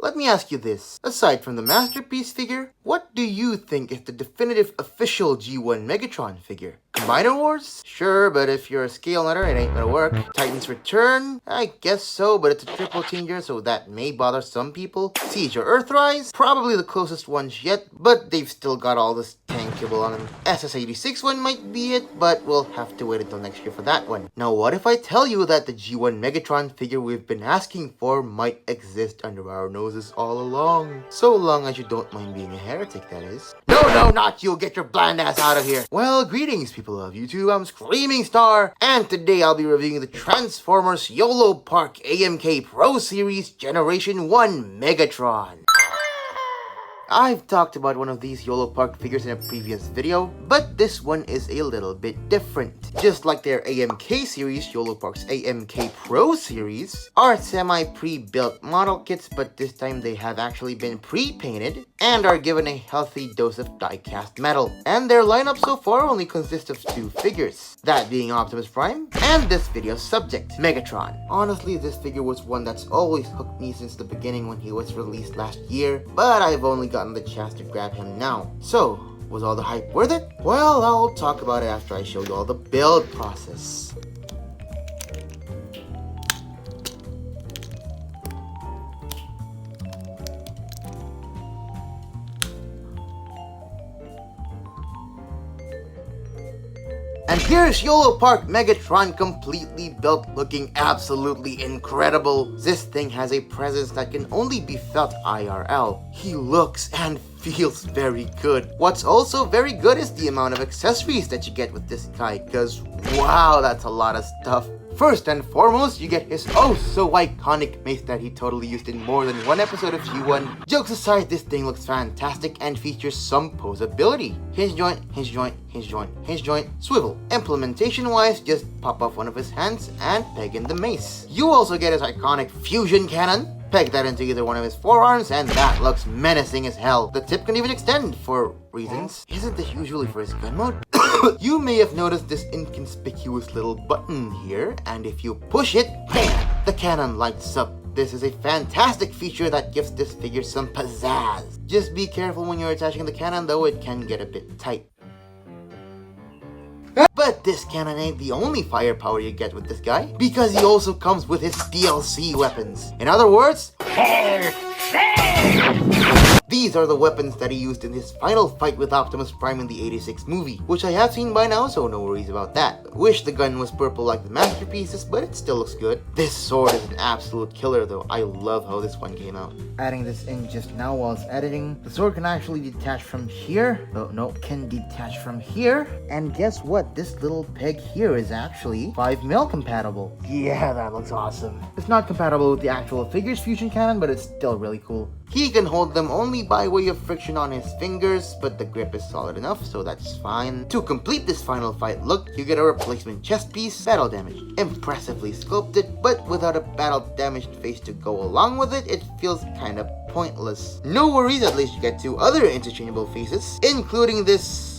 let me ask you this. Aside from the masterpiece figure, what do you think is the definitive official G1 Megatron figure? Combiner Wars? Sure, but if you're a scale nutter, it ain't gonna work. Titan's Return? I guess so, but it's a triple changer, so that may bother some people. Siege or Earthrise? Probably the closest ones yet, but they've still got all this tankable on them. SS86 one might be it, but we'll have to wait until next year for that one. Now what if I tell you that the G1 Megatron figure we've been asking for might exist under our noses all along? So long as you don't mind being a heretic, that is. No, not you! Get your bland ass out of here! Well, greetings people of YouTube, I'm Screaming Star, and today I'll be reviewing the Transformers yolopark AMK Pro Series Generation 1 Megatron. I've talked about one of these yolopark figures in a previous video, but this one is a little bit different. Just like their AMK series, yolopark's AMK Pro series are semi-pre-built model kits, but this time they have actually been pre-painted and are given a healthy dose of die-cast metal. And their lineup so far only consists of 2 figures, that being Optimus Prime and this video's subject, Megatron. Honestly, this figure was one that's always hooked me since the beginning when he was released last year, but I've only gotten the chance to grab him now. So, was all the hype worth it? Well, I'll talk about it after I show you all the build process. And here's yolopark Megatron completely built, looking absolutely incredible. This thing has a presence that can only be felt IRL. He looks and feels very good. What's also very good is the amount of accessories that you get with this guy, cause wow, that's a lot of stuff. First and foremost, you get his oh so iconic mace that he totally used in more than one episode of G1. Jokes aside, this thing looks fantastic and features some posability. Hinge joint, hinge joint, hinge joint, hinge joint, swivel. Implementation wise, just pop off one of his hands and peg in the mace. You also get his iconic fusion cannon. Peg that into either one of his forearms and that looks menacing as hell. The tip can even extend for reasons. Isn't this usually for his gun mode? You may have noticed this inconspicuous little button here, and if you push it, bam, the cannon lights up. This is a fantastic feature that gives this figure some pizzazz. Just be careful when you're attaching the cannon though, it can get a bit tight. But this cannon ain't the only firepower you get with this guy, because he also comes with his DLC weapons. In other words, these are the weapons that he used in his final fight with Optimus Prime in the 86 movie, which I have seen by now, so no worries about that. Wish the gun was purple like the masterpieces, but it still looks good. This sword is an absolute killer though. I love how this one came out. Adding this in just now while it's editing, the sword can actually detach from here. Oh, no, can detach from here. And guess what? This little peg here is actually 5mm compatible. Yeah, that looks awesome. It's not compatible with the actual figure's fusion cannon, but it's still really cool. He can hold them only by way of friction on his fingers, but the grip is solid enough, so that's fine. To complete this final fight look, you get a replacement chest piece, battle damaged. Impressively sculpted, but without a battle damaged face to go along with it, it feels kinda pointless. No worries, at least you get 2 other interchangeable faces, including this...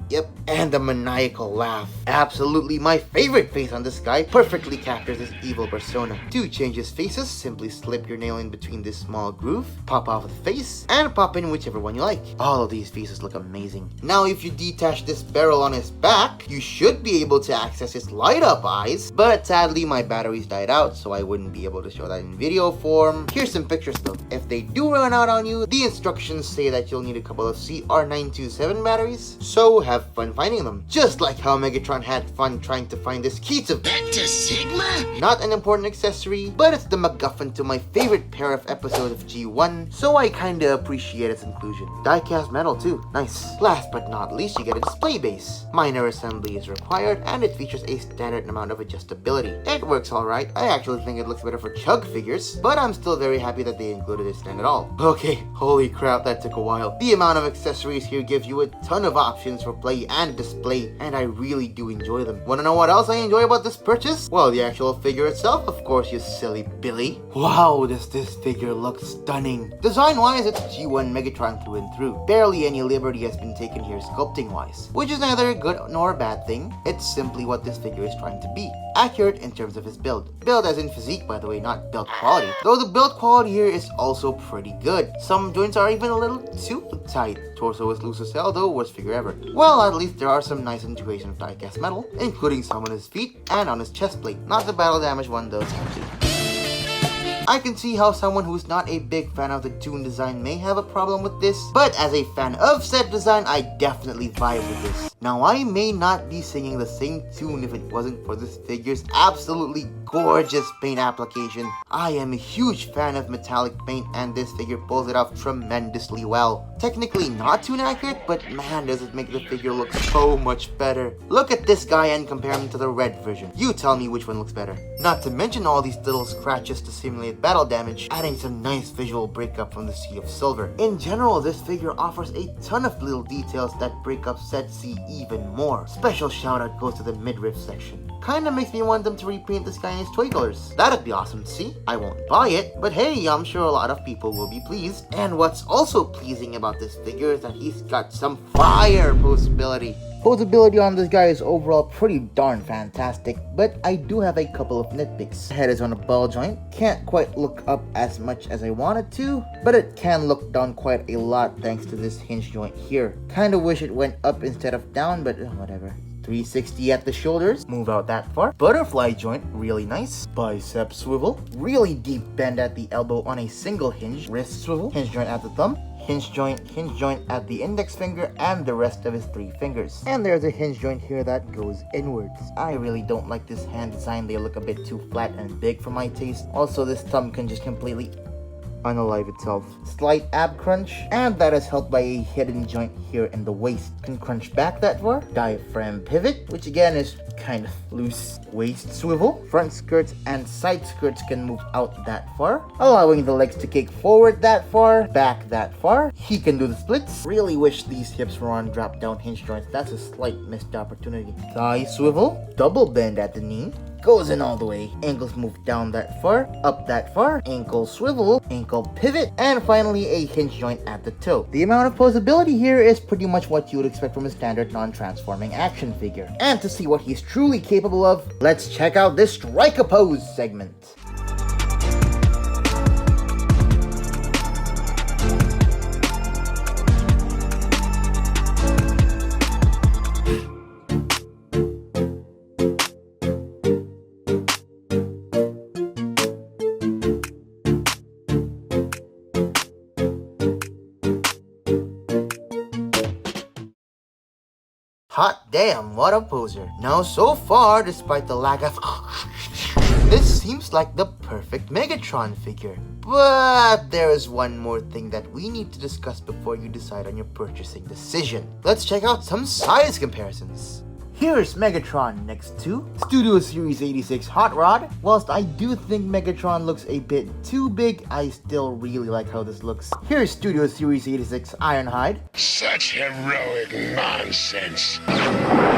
Yep, and the maniacal laugh. Absolutely my favorite face on this guy, perfectly captures his evil persona. To change his faces, simply slip your nail in between this small groove, pop off the face, and pop in whichever one you like. All of these faces look amazing. Now if you detach this barrel on his back, you should be able to access his light up eyes, but sadly my batteries died out, so I wouldn't be able to show that in video form. Here's some pictures though. If they do run out on you, the instructions say that you'll need a couple of CR927 batteries, so have fun finding them. Just like how Megatron had fun trying to find this key to Beta Sigma. Not an important accessory, but it's the MacGuffin to my favorite pair of episodes of G1, so I kinda appreciate its inclusion. Die-cast metal too, nice. Last but not least, you get a display base. Minor assembly is required, and it features a standard amount of adjustability. It works alright. I actually think it looks better for chug figures, but I'm still very happy that they included this stand at all. Okay, holy crap, that took a while. The amount of accessories here gives you a ton of options for play and display, and I really do enjoy them. Wanna know what else I enjoy about this purchase? Well, the actual figure itself, of course, you silly Billy. Wow, does this figure look stunning. Design-wise, it's G1 Megatron through and through. Barely any liberty has been taken here sculpting-wise, which is neither a good nor a bad thing. It's simply what this figure is trying to be. Accurate in terms of his build. Build as in physique, by the way, not build quality. Though the build quality here is also pretty good. Some joints are even a little too tight. Torso is loose as hell though, worst figure ever. Well, at least there are some nice integration of die-cast metal, including some on his feet and on his chest plate. Not the battle damage one though, actually. I can see how someone who's not a big fan of the tune design may have a problem with this, but as a fan of said design, I definitely vibe with this. Now, I may not be singing the same tune if it wasn't for this figure's absolutely gorgeous paint application. I am a huge fan of metallic paint, and this figure pulls it off tremendously well. Technically not tune accurate, but man, does it make the figure look so much better. Look at this guy and compare him to the red version. You tell me which one looks better. Not to mention all these little scratches to simulate battle damage, adding some nice visual breakup from the Sea of Silver. In general, this figure offers a ton of little details that break up said sea even more. Special shout out goes to the midriff section. Kinda makes me want them to repaint this guy in his toy colors. That'd be awesome to see. I won't buy it, but hey, I'm sure a lot of people will be pleased. And what's also pleasing about this figure is that he's got some fire posability. Posability on this guy is overall pretty darn fantastic, but I do have a couple of nitpicks. The head is on a ball joint, can't quite look up as much as I wanted to, but it can look down quite a lot thanks to this hinge joint here. Kinda wish it went up instead of down, but whatever. 360 at the shoulders, move out that far. Butterfly joint, really nice. Bicep swivel, really deep bend at the elbow on a single hinge. Wrist swivel, hinge joint at the thumb. Hinge joint at the index finger and the rest of his 3 fingers. And there's a hinge joint here that goes inwards. I really don't like this hand design. They look a bit too flat and big for my taste. Also, this thumb can just completely unalive itself. Slight ab crunch, and that is helped by a hidden joint here in the waist. Can crunch back that far. Diaphragm pivot, which again is kind of loose. Waist swivel. Front skirts and side skirts can move out that far, allowing the legs to kick forward that far, back that far. He can do the splits. Really wish these hips were on drop down hinge joints. That's a slight missed opportunity. Thigh swivel. Double bend at the knee. Goes in all the way. Ankles move down that far, up that far, ankle swivel, ankle pivot, and finally a hinge joint at the toe. The amount of posability here is pretty much what you would expect from a standard non-transforming action figure. And to see what he's truly capable of, let's check out this Strike a Pose segment. Hot damn, what a poser. Now so far, despite the lack of this seems like the perfect Megatron figure. But there is one more thing that we need to discuss before you decide on your purchasing decision. Let's check out some size comparisons. Here's Megatron next to Studio Series 86 Hot Rod. Whilst I do think Megatron looks a bit too big, I still really like how this looks. Here's Studio Series 86 Ironhide. Such heroic nonsense.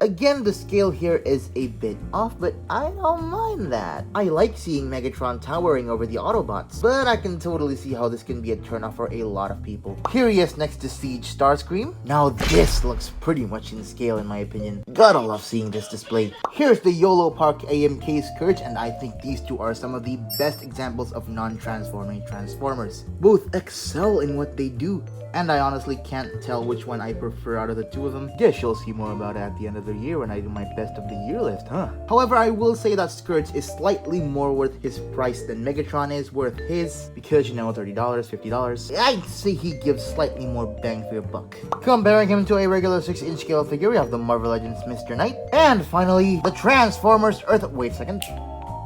Again, the scale here is a bit off, but I don't mind that. I like seeing Megatron towering over the Autobots, but I can totally see how this can be a turnoff for a lot of people. Here he is next to Siege Starscream. Now this looks pretty much in scale in my opinion. Gotta love seeing this display. Here's the yolopark AMK Scourge, and I think these two are some of the best examples of non-transforming Transformers. Both excel in what they do, and I honestly can't tell which one I prefer out of the two of them. Guess you'll see more about it at the end of the year when I do my best of the year list, huh? However, I will say that Scourge is slightly more worth his price than Megatron is worth his, because you know, $30, $50. I'd say he gives slightly more bang for your buck. Comparing him to a regular 6-inch scale figure, we have the Marvel Legends Mr. Knight, and finally, the Transformers Earth. Wait a second.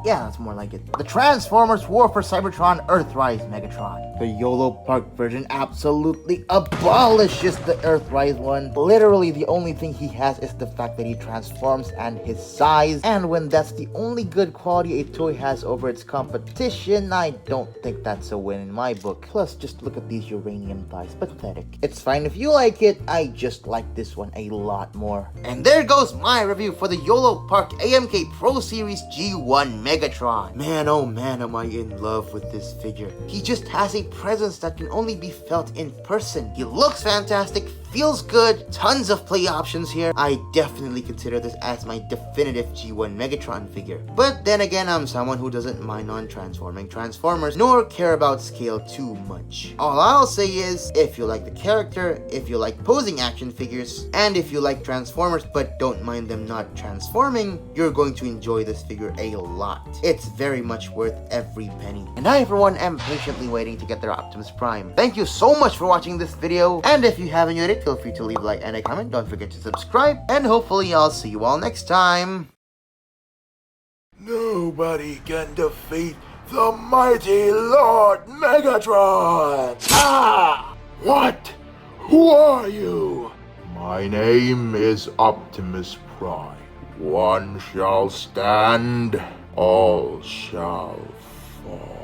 Yeah, that's more like it. The Transformers War for Cybertron Earthrise Megatron. The YoloPark version absolutely abolishes the Earthrise one. Literally, the only thing he has is the fact that he transforms and his size. And when that's the only good quality a toy has over its competition, I don't think that's a win in my book. Plus, just look at these uranium thighs. Pathetic. It's fine if you like it, I just like this one a lot more. And there goes my review for the YoloPark AMK Pro Series G1 Megatron. Man, oh man, am I in love with this figure. He just has a presence that can only be felt in person. He looks fantastic, feels good, tons of play options here. I definitely consider this as my definitive G1 Megatron figure. But then again, I'm someone who doesn't mind on transforming Transformers, nor care about scale too much. All I'll say is, if you like the character, if you like posing action figures, and if you like Transformers but don't mind them not transforming, you're going to enjoy this figure a lot. It's very much worth every penny. And I, for one, am patiently waiting to get their Optimus Prime. Thank you so much for watching this video, and if you have enjoyed it, feel free to leave a like and a comment. Don't forget to subscribe, and hopefully I'll see you all next time. Nobody can defeat the mighty Lord Megatron! Ah! What? Who are you? My name is Optimus Prime. One shall stand, all shall fall.